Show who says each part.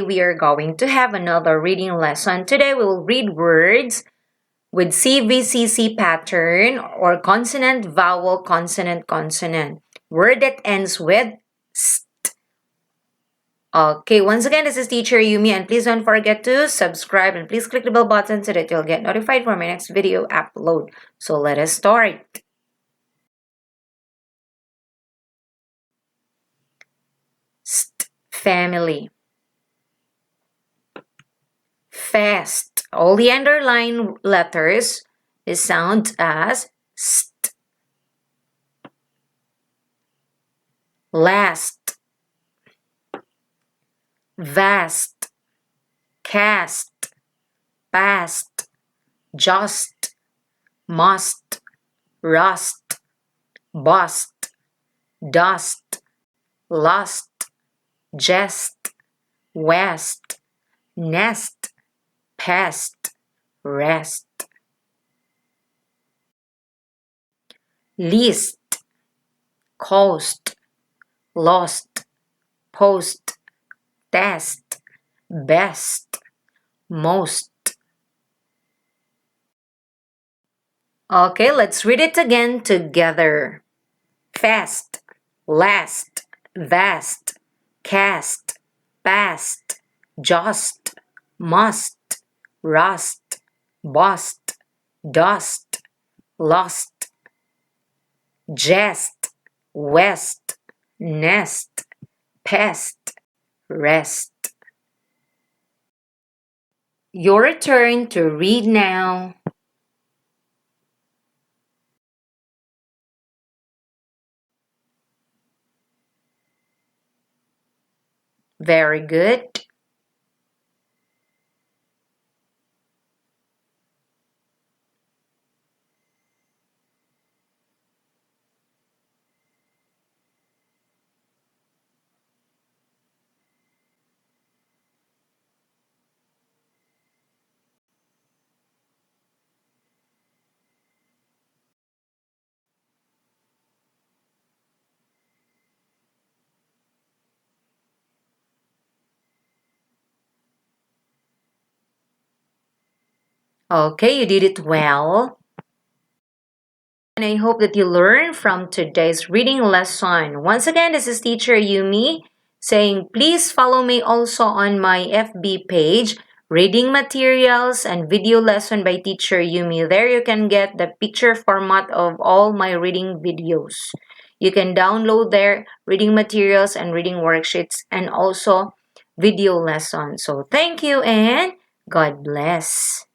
Speaker 1: We are going to have another reading lesson. Today we will read words with CVCC pattern or consonant, vowel, consonant, consonant. Word that ends with st. Okay, once again, this is Teacher Yumi, and please don't forget to subscribe and please click the bell button so that you'll get notified for my next video upload. So let us start. St, family. Fast. All the underlined letters is sound as st. Last. Vast. Cast. Past. Just. Must. Rust. Bust. Dust. Lust. Jest. West. Nest. Pest. Rest. Least. Coast. Lost. Post. Test. Best. Most. Okay, let's read it again together. Fast. Last. Vast. Cast. Past. Just. Must. Rust. Bust. Dust. Lost. Jest. West. Nest. Pest. Rest. Your turn to read now. Very good. Okay, you did it well. And I hope that you learned from today's reading lesson. Once again, this is Teacher Yumi saying please follow me also on my FB page, Reading Materials and Video Lesson by Teacher Yumi. There you can get the picture format of all my reading videos. You can download their reading materials and reading worksheets and also video lessons. So thank you and God bless.